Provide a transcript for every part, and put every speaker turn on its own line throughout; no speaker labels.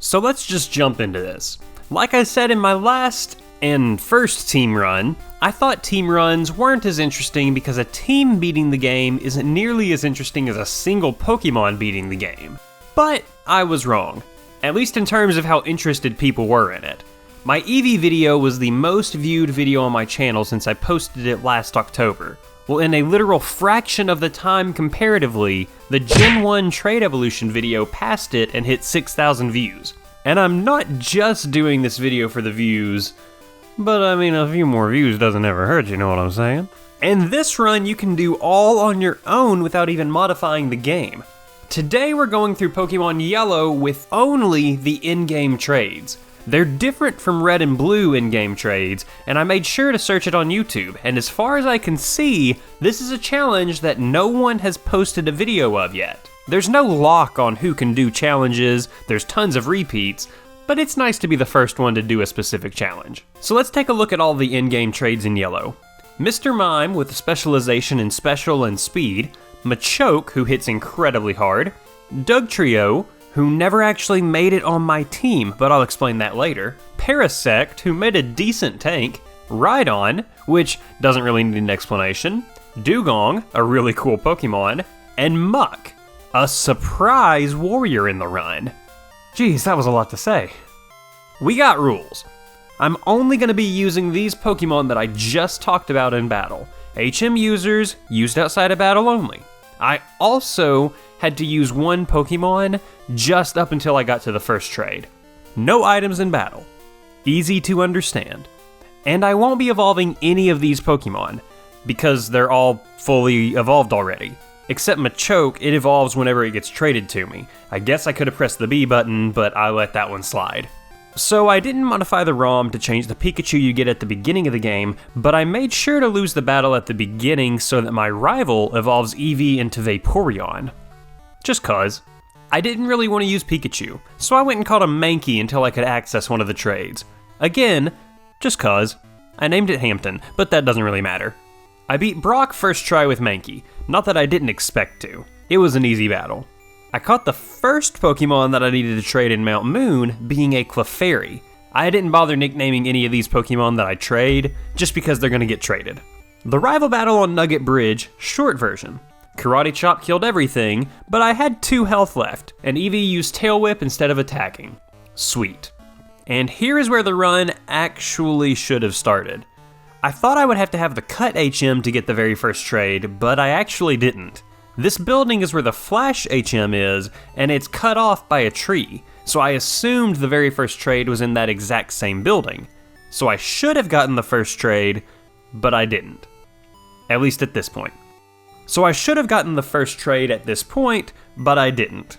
So let's just jump into this. Like I said in my last and first team run, I thought team runs weren't as interesting because a team beating the game isn't nearly as interesting as a single Pokemon beating the game. But I was wrong, at least in terms of how interested people were in it. My Eevee video was the most viewed video on my channel since I posted it last October. Well, in a literal fraction of the time comparatively, the Gen 1 Trade Evolution video passed it and hit 6,000 views. And I'm not just doing this video for the views, but I mean, a few more views doesn't ever hurt, you know what I'm saying? And this run you can do all on your own without even modifying the game. Today we're going through Pokemon Yellow with only the in-game trades. They're different from Red and Blue in-game trades, and I made sure to search it on YouTube, and as far as I can see, this is a challenge that no one has posted a video of yet. There's no lock on who can do challenges, there's tons of repeats, but it's nice to be the first one to do a specific challenge. So let's take a look at all the in-game trades in Yellow. Mr. Mime with a specialization in Special and Speed, Machoke, who hits incredibly hard, Dugtrio, who never actually made it on my team, but I'll explain that later, Parasect, who made a decent tank, Rhydon, which doesn't really need an explanation, Dugong, a really cool Pokemon, and Muck, a surprise warrior in the run. Geez, that was a lot to say. We got rules. I'm only going to be using these Pokemon that I just talked about in battle. HM users, used outside of battle only. I also had to use one Pokemon just up until I got to the first trade. No items in battle. Easy to understand. And I won't be evolving any of these Pokemon, because they're all fully evolved already. Except Machoke, it evolves whenever it gets traded to me. I guess I could have pressed the B button, but I let that one slide. So I didn't modify the ROM to change the Pikachu you get at the beginning of the game, but I made sure to lose the battle at the beginning so that my rival evolves Eevee into Vaporeon. Just cause. I didn't really want to use Pikachu, so I went and caught a Mankey until I could access one of the trades. Again, just cause. I named it Hampton, but that doesn't really matter. I beat Brock first try with Mankey, not that I didn't expect to. It was an easy battle. I caught the first Pokemon that I needed to trade in Mount Moon being a Clefairy. I didn't bother nicknaming any of these Pokemon that I trade, just because they're gonna get traded. The rival battle on Nugget Bridge, short version. Karate Chop killed everything, but I had 2 health left, and Eevee used Tail Whip instead of attacking. Sweet. And here is where the run actually should have started. I thought I would have to have the cut HM to get the very first trade, but I actually didn't. This building is where the Flash HM is, and it's cut off by a tree, so I assumed the very first trade was in that exact same building. So I should have gotten the first trade, but I didn't. At least at this point. So I should have gotten the first trade at this point, but I didn't.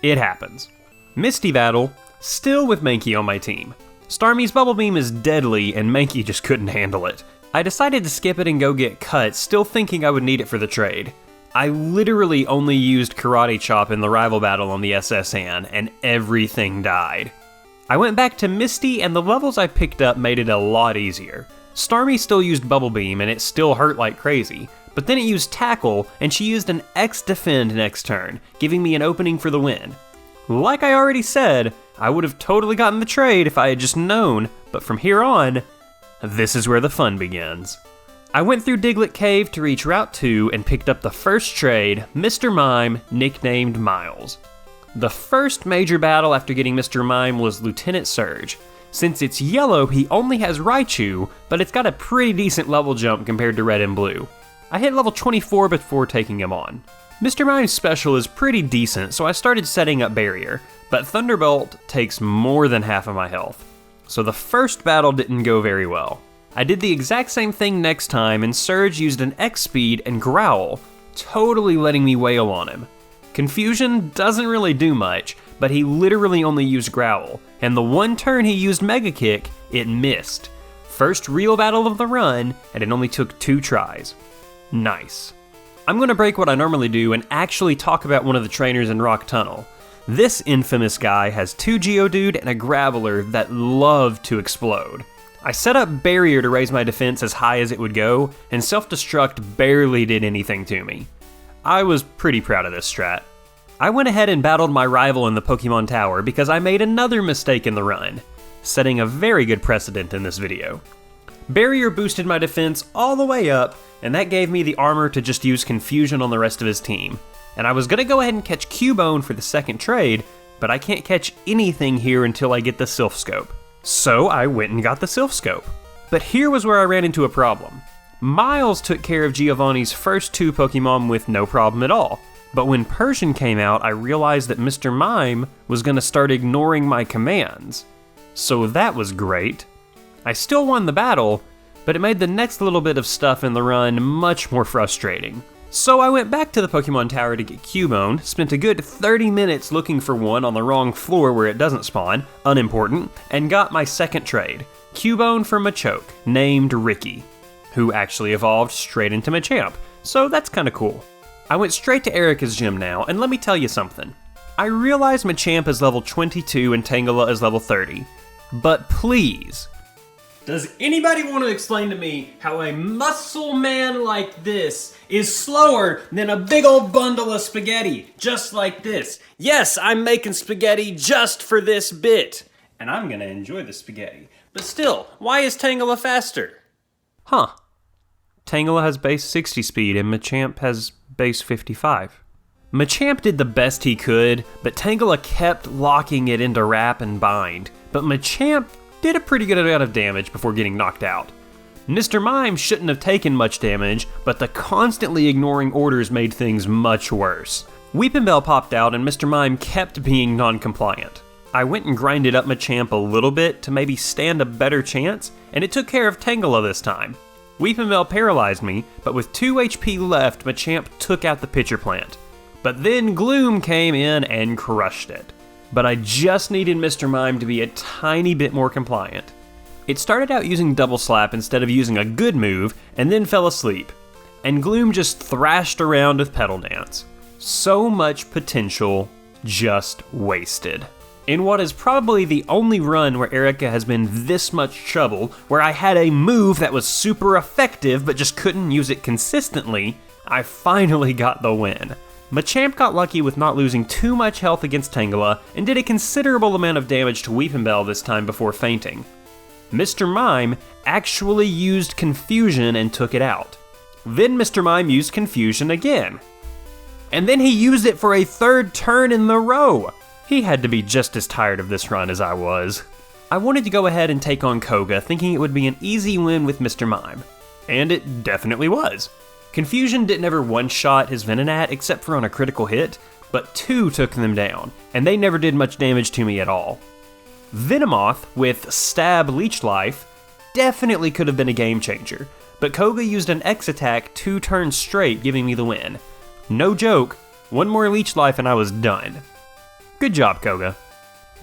It happens. Misty battle, still with Mankey on my team. Starmie's Bubble Beam is deadly, and Mankey just couldn't handle it. I decided to skip it and go get cut, still thinking I would need it for the trade. I literally only used Karate Chop in the rival battle on the SSN, and everything died. I went back to Misty, and the levels I picked up made it a lot easier. Starmie still used Bubble Beam, and it still hurt like crazy, but then it used Tackle, and she used an X Defend next turn, giving me an opening for the win. Like I already said, I would have totally gotten the trade if I had just known, but from here on, this is where the fun begins. I went through Diglett Cave to reach Route 2 and picked up the first trade, Mr. Mime, nicknamed Miles. The first major battle after getting Mr. Mime was Lieutenant Surge. Since it's yellow, he only has Raichu, but it's got a pretty decent level jump compared to Red and Blue. I hit level 24 before taking him on. Mr. Mime's special is pretty decent, so I started setting up Barrier, but Thunderbolt takes more than half of my health. So the first battle didn't go very well. I did the exact same thing next time, and Surge used an X-Speed and Growl, totally letting me wail on him. Confusion doesn't really do much, but he literally only used Growl, and the one turn he used Mega Kick, it missed. First real battle of the run, and it only took 2 tries. Nice. I'm gonna break what I normally do and actually talk about one of the trainers in Rock Tunnel. This infamous guy has 2 Geodude and a Graveler that love to explode. I set up Barrier to raise my defense as high as it would go, and Self-Destruct barely did anything to me. I was pretty proud of this strat. I went ahead and battled my rival in the Pokemon Tower because I made another mistake in the run, setting a very good precedent in this video. Barrier boosted my defense all the way up, and that gave me the armor to just use Confusion on the rest of his team. And I was gonna go ahead and catch Cubone for the second trade, but I can't catch anything here until I get the Sylph Scope. So I went and got the Sylph Scope. But here was where I ran into a problem. Miles took care of Giovanni's first 2 Pokemon with no problem at all. But when Persian came out, I realized that Mr. Mime was gonna start ignoring my commands. So that was great. I still won the battle, but it made the next little bit of stuff in the run much more frustrating. So I went back to the Pokemon Tower to get Cubone, spent a good 30 minutes looking for one on the wrong floor where it doesn't spawn, unimportant, and got my second trade, Cubone for Machoke, named Ricky, who actually evolved straight into Machamp, so that's kinda cool. I went straight to Erica's gym now, and let me tell you something. I realize Machamp is level 22 and Tangela is level 30, but please, does anybody want to explain to me how a muscle man like this is slower than a big old bundle of spaghetti, just like this? Yes, I'm making spaghetti just for this bit, and I'm gonna enjoy the spaghetti. But still, why is Tangela faster? Huh. Tangela has base 60 speed and Machamp has base 55. Machamp did the best he could, but Tangela kept locking it into Wrap and Bind, but Machamp did a pretty good amount of damage before getting knocked out. Mr. Mime shouldn't have taken much damage, but the constantly ignoring orders made things much worse. Weepinbell popped out and Mr. Mime kept being non-compliant. I went and grinded up Machamp a little bit to maybe stand a better chance, and it took care of Tangela this time. Weepinbell paralyzed me, but with 2 HP left, Machamp took out the Pitcher Plant. But then Gloom came in and crushed it. But I just needed Mr. Mime to be a tiny bit more compliant. It started out using Double Slap instead of using a good move, and then fell asleep. And Gloom just thrashed around with Petal Dance. So much potential just wasted. In what is probably the only run where Erica has been this much trouble, where I had a move that was super effective but just couldn't use it consistently, I finally got the win. Machamp got lucky with not losing too much health against Tangela and did a considerable amount of damage to Weepinbell this time before fainting. Mr. Mime actually used Confusion and took it out. Then Mr. Mime used Confusion again. And then he used it for a 3rd turn in the row. He had to be just as tired of this run as I was. I wanted to go ahead and take on Koga, thinking it would be an easy win with Mr. Mime. And it definitely was. Confusion didn't ever one-shot his Venonat except for on a critical hit, but 2 took them down, and they never did much damage to me at all. Venomoth with Stab Leech Life definitely could have been a game changer, but Koga used an X attack 2 turns straight, giving me the win. No joke, 1 more Leech Life and I was done. Good job, Koga.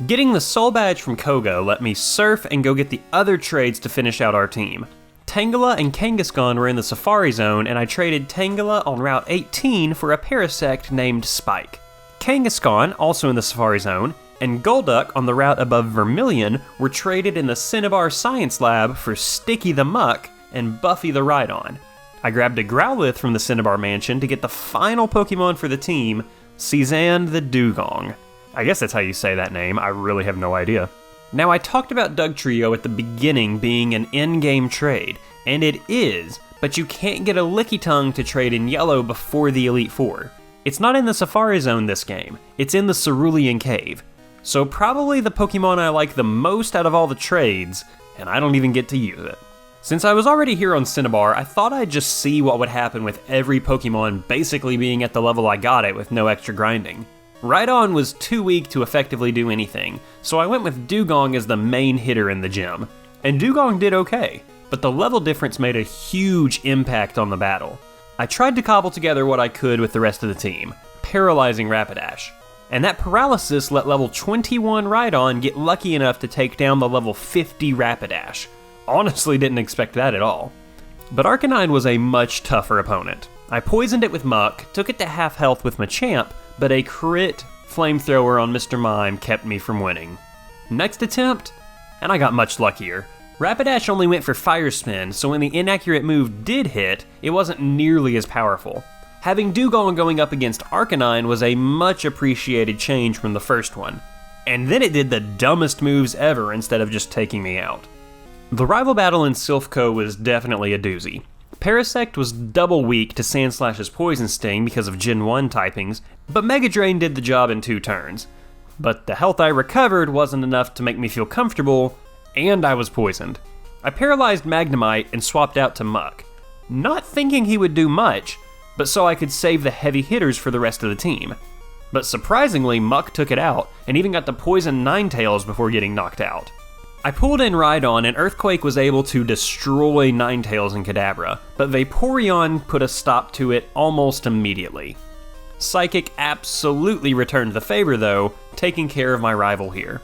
Getting the Soul Badge from Koga let me surf and go get the other trades to finish out our team. Tangela and Kangaskhan were in the Safari Zone, and I traded Tangela on Route 18 for a Parasect named Spike. Kangaskhan, also in the Safari Zone, and Golduck on the route above Vermilion were traded in the Cinnabar Science Lab for Sticky the Muck and Buffy the Rhydon. I grabbed a Growlithe from the Cinnabar Mansion to get the final Pokemon for the team, Cezanne the Dugong. I guess that's how you say that name, I really have no idea. Now, I talked about Dugtrio at the beginning being an in-game trade, and it is, but you can't get a Lickitung to trade in yellow before the Elite Four. It's not in the Safari Zone this game, it's in the Cerulean Cave. So probably the Pokemon I like the most out of all the trades, and I don't even get to use it. Since I was already here on Cinnabar, I thought I'd just see what would happen with every Pokemon basically being at the level I got it with no extra grinding. Rhydon was too weak to effectively do anything, so I went with Dugong as the main hitter in the gym. And Dugong did okay, but the level difference made a huge impact on the battle. I tried to cobble together what I could with the rest of the team, paralyzing Rapidash. And that paralysis let level 21 Rhydon get lucky enough to take down the level 50 Rapidash. Honestly didn't expect that at all. But Arcanine was a much tougher opponent. I poisoned it with Muck, took it to half health with Machamp, but a crit flamethrower on Mr. Mime kept me from winning. Next attempt, and I got much luckier. Rapidash only went for Fire Spin, so when the inaccurate move did hit, it wasn't nearly as powerful. Having Dugong going up against Arcanine was a much appreciated change from the first one. And then it did the dumbest moves ever instead of just taking me out. The rival battle in Silphco was definitely a doozy. Parasect was double weak to Sandslash's Poison Sting because of Gen 1 typings, but Mega Drain did the job in 2 turns. But the health I recovered wasn't enough to make me feel comfortable, and I was poisoned. I paralyzed Magnemite and swapped out to Muck, not thinking he would do much, but so I could save the heavy hitters for the rest of the team. But surprisingly, Muck took it out, and even got to poison Ninetales before getting knocked out. I pulled in Rhydon, and Earthquake was able to destroy Ninetales and Kadabra, but Vaporeon put a stop to it almost immediately. Psychic absolutely returned the favor though, taking care of my rival here.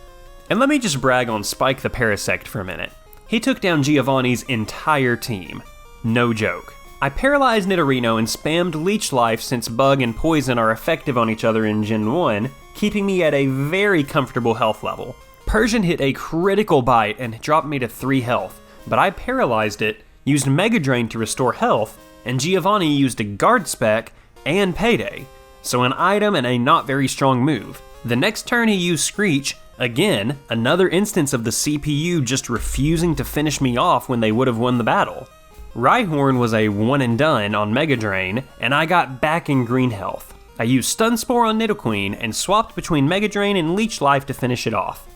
And let me just brag on Spike the Parasect for a minute. He took down Giovanni's entire team. No joke. I paralyzed Nidorino and spammed Leech Life since Bug and Poison are effective on each other in Gen 1, keeping me at a very comfortable health level. Persian hit a critical bite and dropped me to 3 health, but I paralyzed it, used Mega Drain to restore health, and Giovanni used a Guard Spec and Payday, so an item and a not very strong move. The next turn he used Screech, again, another instance of the CPU just refusing to finish me off when they would have won the battle. Rhyhorn was a one and done on Mega Drain, and I got back in green health. I used Stun Spore on Nidoqueen and swapped between Mega Drain and Leech Life to finish it off.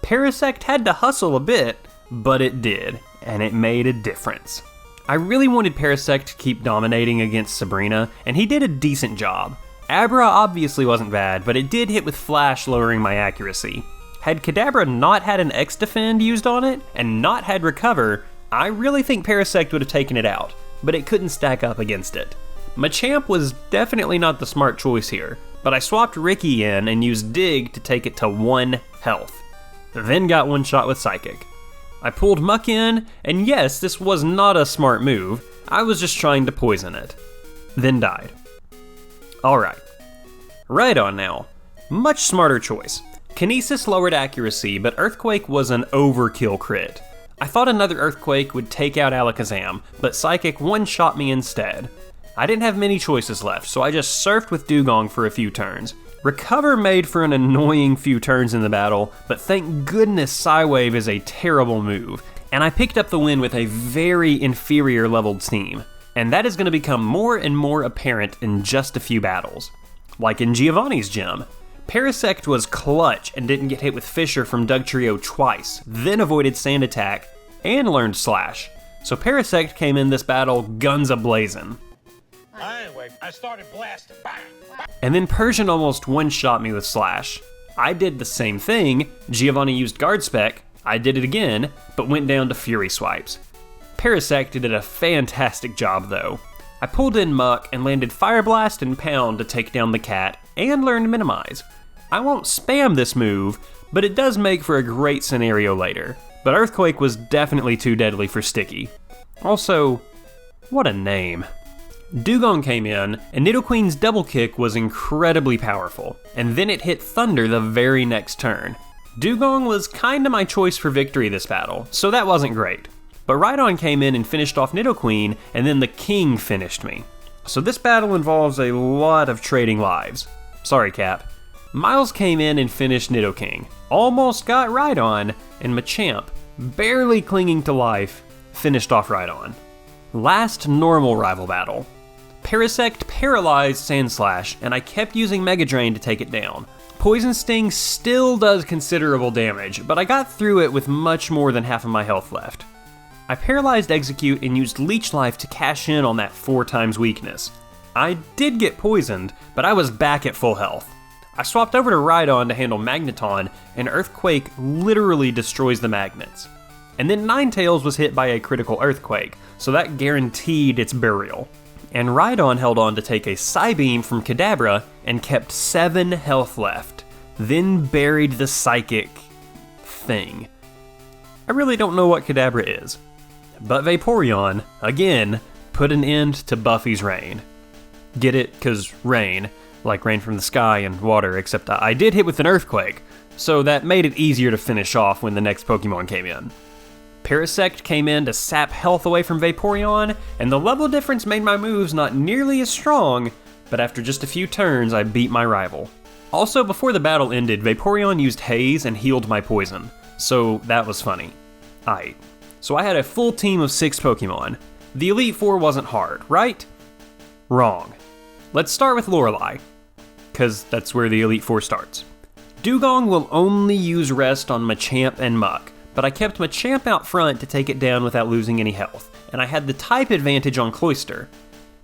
Parasect had to hustle a bit, but it did, and it made a difference. I really wanted Parasect to keep dominating against Sabrina, and he did a decent job. Abra obviously wasn't bad, but it did hit with Flash, lowering my accuracy. Had Kadabra not had an X-Defend used on it, and not had Recover, I really think Parasect would have taken it out, but it couldn't stack up against it. Machamp was definitely not the smart choice here, but I swapped Ricky in and used Dig to take it to 1 health. Then got one shot with Psychic. I pulled Muck in, and yes, this was not a smart move, I was just trying to poison it. Then died. Alright. Rhydon now. Much smarter choice. Kinesis lowered accuracy, but Earthquake was an overkill crit. I thought another Earthquake would take out Alakazam, but Psychic one-shot me instead. I didn't have many choices left, so I just surfed with Dugong for a few turns. Recover made for an annoying few turns in the battle, but thank goodness Psywave is a terrible move, and I picked up the win with a very inferior leveled team, and that is going to become more and more apparent in just a few battles. Like in Giovanni's gym. Parasect was clutch and didn't get hit with Fissure from Dugtrio twice, then avoided Sand Attack, and learned Slash. So Parasect came in this battle guns a-blazing.
Anyway, I started blasting. Bang!
And then Persian almost one-shot me with Slash. I did the same thing, Giovanni used Guard Spec, I did it again, but went down to Fury Swipes. Parasect did a fantastic job though. I pulled in Muck and landed Fire Blast and Pound to take down the cat, and learned Minimize. I won't spam this move, but it does make for a great scenario later. But Earthquake was definitely too deadly for Sticky. Also, what a name. Dugong came in, and Nidoqueen's double kick was incredibly powerful, and then it hit Thunder the very next turn. Dugong was kinda my choice for victory this battle, so that wasn't great. But Rhydon came in and finished off Nidoqueen, and then the King finished me. So this battle involves a lot of trading lives. Sorry, Cap. Miles came in and finished Nidoking, almost got Rhydon, and Machamp, barely clinging to life, finished off Rhydon. Last normal rival battle. Parasect paralyzed Sandslash, and I kept using Mega Drain to take it down. Poison Sting still does considerable damage, but I got through it with much more than half of my health left. I paralyzed Execute and used Leech Life to cash in on that 4x weakness. I did get poisoned, but I was back at full health. I swapped over to Rhydon to handle Magneton, and Earthquake literally destroys the magnets. And then Ninetales was hit by a critical Earthquake, so that guaranteed its burial. And Rhydon held on to take a Psybeam from Kadabra and kept 7 health left, then buried the Psychic thing. I really don't know what Kadabra is. But Vaporeon, again, put an end to Buffy's reign. Get it? 'Cause rain, like rain from the sky and water, except I did hit with an Earthquake, so that made it easier to finish off when the next Pokemon came in. Parasect came in to sap health away from Vaporeon, and the level difference made my moves not nearly as strong, but after just a few turns, I beat my rival. Also, before the battle ended, Vaporeon used Haze and healed my poison, so that was funny. Aight. So I had a full team of 6 Pokemon. The Elite Four wasn't hard, right? Wrong. Let's start with Lorelei, because that's where the Elite Four starts. Dugong will only use Rest on Machamp and Muk, but I kept Machamp out front to take it down without losing any health, and I had the type advantage on Cloyster.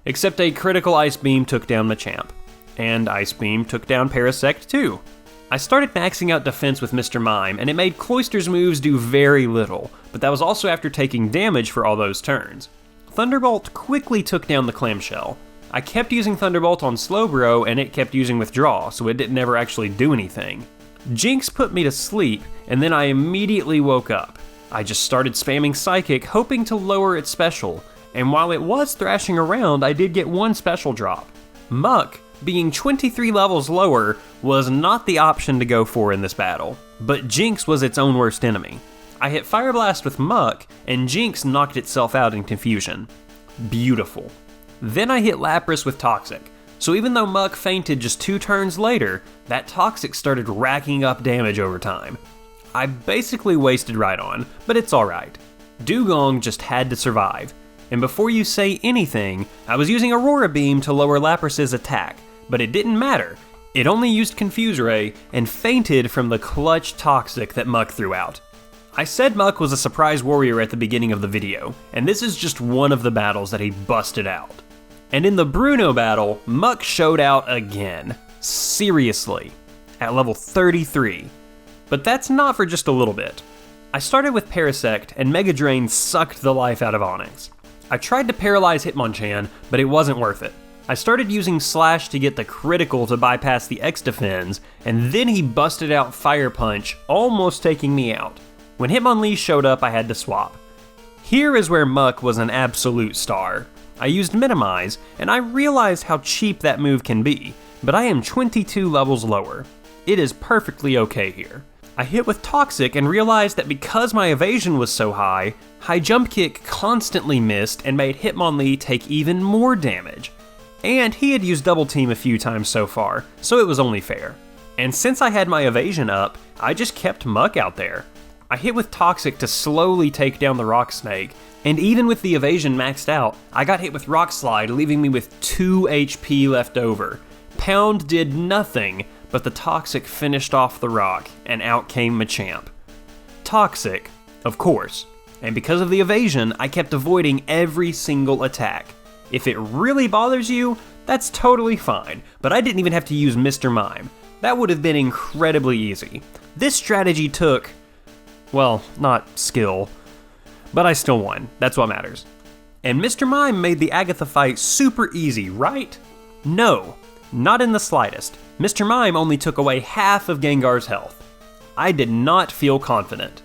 Except a critical Ice Beam took down Machamp, and Ice Beam took down Parasect too. I started maxing out defense with Mr. Mime, and it made Cloyster's moves do very little, but that was also after taking damage for all those turns. Thunderbolt quickly took down the Clamshell. I kept using Thunderbolt on Slowbro, and it kept using Withdraw, so it didn't ever actually do anything. Jinx put me to sleep, and then I immediately woke up. I just started spamming Psychic, hoping to lower its special, and while it was thrashing around, I did get one special drop. Muk, being 23 levels lower, was not the option to go for in this battle, but Jinx was its own worst enemy. I hit Fire Blast with Muk, and Jinx knocked itself out in confusion. Beautiful. Then I hit Lapras with Toxic, so even though Muk fainted just 2 turns later, that Toxic started racking up damage over time. I basically wasted Rhydon, but it's alright. Dugong just had to survive, and before you say anything, I was using Aurora Beam to lower Lapras's attack, but it didn't matter. It only used Confuse Ray and fainted from the clutch Toxic that Muk threw out. I said Muk was a surprise warrior at the beginning of the video, and this is just one of the battles that he busted out. And in the Bruno battle, Muk showed out again. Seriously. At level 33. But that's not for just a little bit. I started with Parasect, and Mega Drain sucked the life out of Onix. I tried to paralyze Hitmonchan, but it wasn't worth it. I started using Slash to get the critical to bypass the X-Defense, and then he busted out Fire Punch, almost taking me out. When Hitmonlee showed up, I had to swap. Here is where Muk was an absolute star. I used Minimize, and I realized how cheap that move can be, but I am 22 levels lower. It is perfectly okay here. I hit with Toxic and realized that because my evasion was so high, High Jump Kick constantly missed and made Hitmonlee take even more damage. And he had used Double Team a few times so far, so it was only fair. And since I had my evasion up, I just kept Muk out there. I hit with Toxic to slowly take down the Rock Snake, and even with the evasion maxed out, I got hit with Rock Slide, leaving me with 2 HP left over. Pound did nothing, but the Toxic finished off the rock, and out came Machamp. Toxic, of course, and because of the evasion, I kept avoiding every single attack. If it really bothers you, that's totally fine, but I didn't even have to use Mr. Mime. That would have been incredibly easy. This strategy took, well, not skill, but I still won. That's what matters. And Mr. Mime made the Agatha fight super easy, right? No, not in the slightest. Mr. Mime only took away half of Gengar's health. I did not feel confident.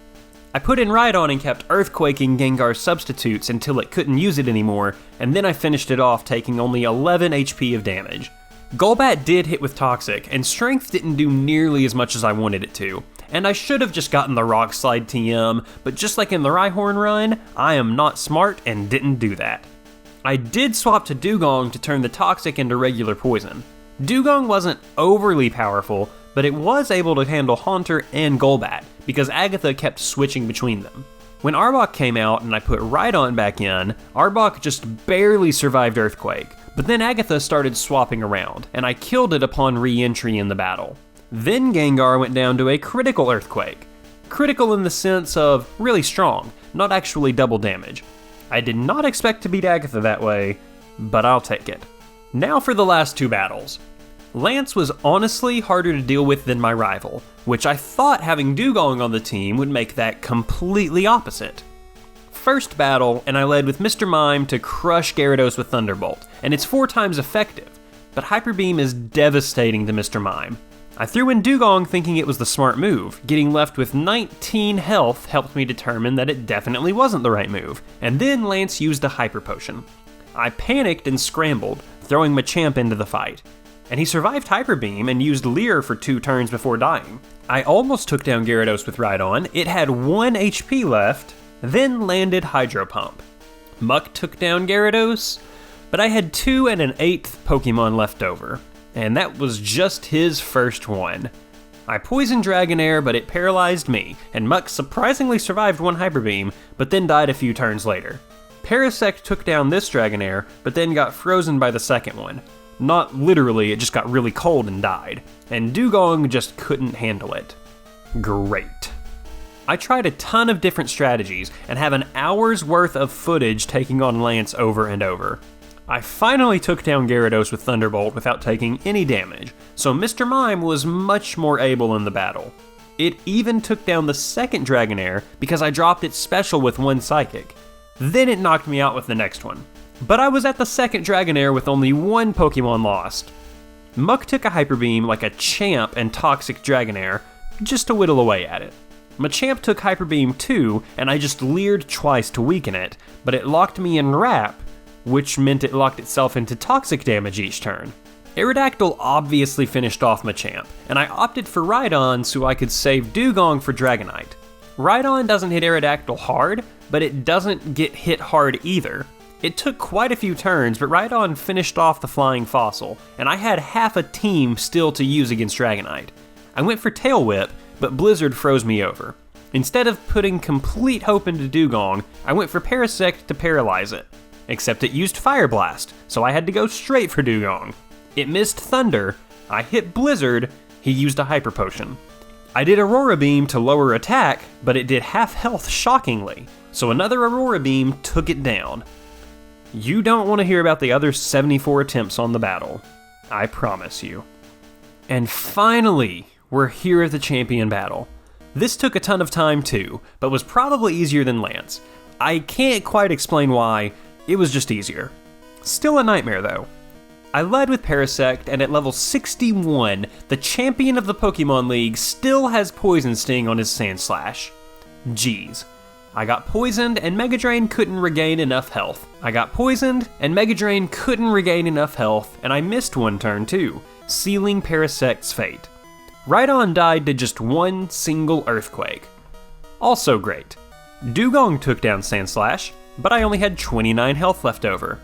I put in Rhydon and kept earthquaking Gengar's substitutes until it couldn't use it anymore, and then I finished it off taking only 11 HP of damage. Golbat did hit with Toxic, and Strength didn't do nearly as much as I wanted it to, and I should have just gotten the Rock Slide TM, but just like in the Rhyhorn run, I am not smart and didn't do that. I did swap to Dugong to turn the Toxic into regular poison. Dugong wasn't overly powerful, but it was able to handle Haunter and Golbat, because Agatha kept switching between them. When Arbok came out and I put Rhydon back in, Arbok just barely survived Earthquake, but then Agatha started swapping around, and I killed it upon re-entry in the battle. Then Gengar went down to a critical Earthquake. Critical in the sense of really strong, not actually double damage. I did not expect to beat Agatha that way, but I'll take it. Now for the last 2 battles. Lance was honestly harder to deal with than my rival, which I thought having Dugong on the team would make that completely opposite. First battle, and I led with Mr. Mime to crush Gyarados with Thunderbolt, and it's 4 times effective, but Hyper Beam is devastating to Mr. Mime. I threw in Dugong thinking it was the smart move. Getting left with 19 health helped me determine that it definitely wasn't the right move, and then Lance used a Hyper Potion. I panicked and scrambled, throwing Machamp into the fight. And he survived Hyper Beam and used Leer for 2 turns before dying. I almost took down Gyarados with Rhydon, it had 1 HP left, then landed Hydro Pump. Muk took down Gyarados, But I had 2 and an 8th Pokemon left over, and that was just his first one. I poisoned Dragonair, but it paralyzed me, and Muck surprisingly survived one Hyper Beam, but then died a few turns later. Parasect took down this Dragonair, but then got frozen by the second one. Not literally, it just got really cold and died, and Dugong just couldn't handle it. Great. I tried a ton of different strategies, and have an hour's worth of footage taking on Lance over and over. I finally took down Gyarados with Thunderbolt without taking any damage, so Mr. Mime was much more able in the battle. It even took down the second Dragonair because I dropped its special with one Psychic. Then it knocked me out with the next one. But I was at the second Dragonair with only one Pokemon lost. Muck took a Hyper Beam like a champ and Toxic Dragonair, just to whittle away at it. Machamp took Hyper Beam too, and I just leered twice to weaken it, but it locked me in Wrap, which meant it locked itself into toxic damage each turn. Aerodactyl obviously finished off Machamp, and I opted for Rhydon so I could save Dugong for Dragonite. Rhydon doesn't hit Aerodactyl hard, but it doesn't get hit hard either. It took quite a few turns, but Rhydon finished off the Flying Fossil, and I had half a team still to use against Dragonite. I went for Tail Whip, but Blizzard froze me over. Instead of putting complete hope into Dugong, I went for Parasect to paralyze it. Except it used Fire Blast, so I had to go straight for Dugong. It missed Thunder, I hit Blizzard, he used a Hyper Potion. I did Aurora Beam to lower attack, but it did half health shockingly, so another Aurora Beam took it down. You don't want to hear about the other 74 attempts on the battle, I promise you. And finally, we're here at the champion battle. This took a ton of time too, but was probably easier than Lance. I can't quite explain why, it was just easier. Still a nightmare though. I led with Parasect, and at level 61, the champion of the Pokemon League still has Poison Sting on his Sandslash. Jeez. I got poisoned, and Mega Drain couldn't regain enough health. And I missed one turn too, sealing Parasect's fate. Rhydon died to just one single Earthquake. Also great. Dugong took down Sandslash, but I only had 29 health left over.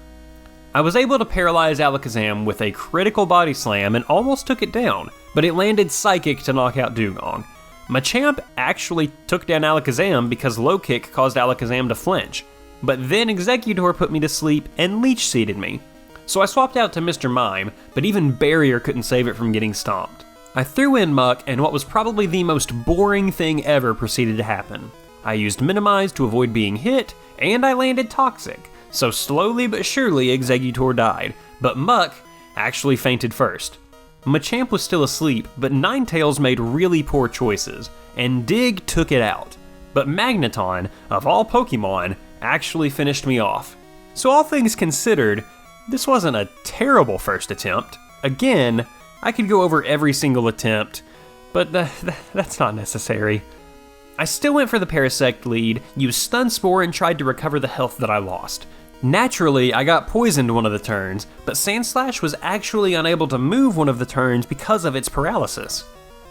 I was able to paralyze Alakazam with a critical body slam and almost took it down, but it landed Psychic to knock out Dugong. Machamp actually took down Alakazam because Low Kick caused Alakazam to flinch, but then Exeggutor put me to sleep and Leech Seeded me. So I swapped out to Mr. Mime, but even Barrier couldn't save it from getting stomped. I threw in Muck, and what was probably the most boring thing ever proceeded to happen. I used Minimize to avoid being hit, and I landed Toxic, so slowly but surely Exeggutor died, but Muck actually fainted first. Machamp was still asleep, but Ninetales made really poor choices, and Dig took it out. But Magneton, of all Pokemon, actually finished me off. So all things considered, this wasn't a terrible first attempt. Again, I could go over every single attempt, but that's not necessary. I still went for the Parasect lead, used Stun Spore, and tried to recover the health that I lost. Naturally, I got poisoned one of the turns, but Sandslash was actually unable to move one of the turns because of its paralysis.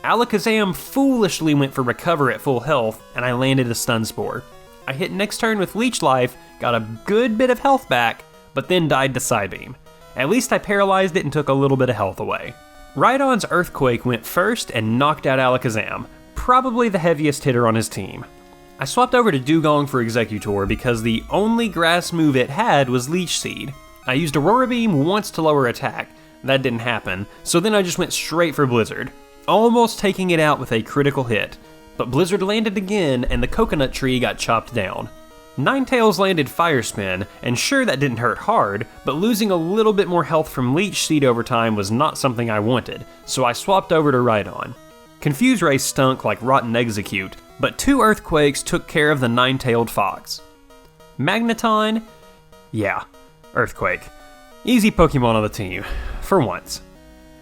Alakazam foolishly went for Recover at full health, and I landed a Stun Spore. I hit next turn with Leech Life, got a good bit of health back, but then died to Psybeam. At least I paralyzed it and took a little bit of health away. Rhydon's Earthquake went first and knocked out Alakazam, probably the heaviest hitter on his team. I swapped over to Dugong for Exeggutor because the only grass move it had was Leech Seed. I used Aurora Beam once to lower attack, that didn't happen, so then I just went straight for Blizzard, almost taking it out with a critical hit, but Blizzard landed again and the coconut tree got chopped down. Ninetales landed Fire Spin, and sure that didn't hurt hard, but losing a little bit more health from Leech Seed over time was not something I wanted, so I swapped over to Rhydon. Confuse Ray stunk like Rotten Execute, but 2 Earthquakes took care of the Nine-Tailed Fox. Magneton? Yeah, Earthquake. Easy Pokemon on the team, for once.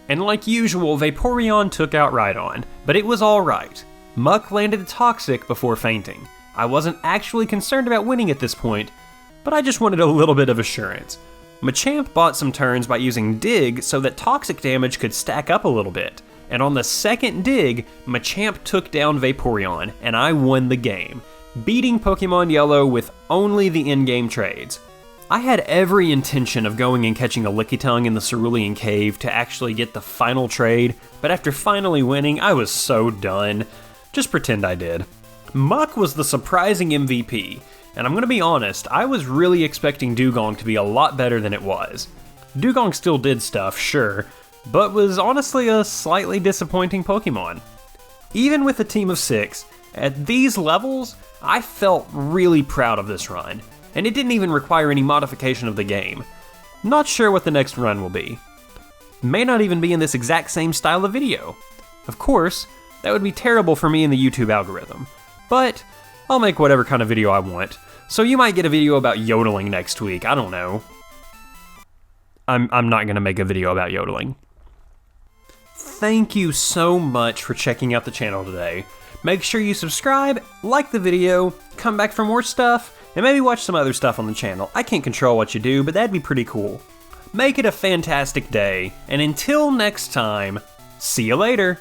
And like usual, Vaporeon took out Rhydon, but it was alright. Muck landed Toxic before fainting. I wasn't actually concerned about winning at this point, but I just wanted a little bit of assurance. Machamp bought some turns by using Dig so that toxic damage could stack up a little bit, and on the second Dig, Machamp took down Vaporeon, and I won the game, beating Pokemon Yellow with only the in-game trades. I had every intention of going and catching a Lickitung in the Cerulean Cave to actually get the final trade, but after finally winning, I was so done. Just pretend I did. Muck was the surprising MVP, and I'm gonna be honest, I was really expecting Dugong to be a lot better than it was. Dugong still did stuff, sure, but was honestly a slightly disappointing Pokemon. Even with a team of 6, at these levels, I felt really proud of this run, and it didn't even require any modification of the game. Not sure what the next run will be. May not even be in this exact same style of video. Of course, that would be terrible for me in the YouTube algorithm, but I'll make whatever kind of video I want, so you might get a video about yodeling next week, I don't know. I'm not gonna make a video about yodeling. Thank you so much for checking out the channel today. Make sure you subscribe, like the video, come back for more stuff, and maybe watch some other stuff on the channel. I can't control what you do, but that'd be pretty cool. Make it a fantastic day, and until next time, see you later!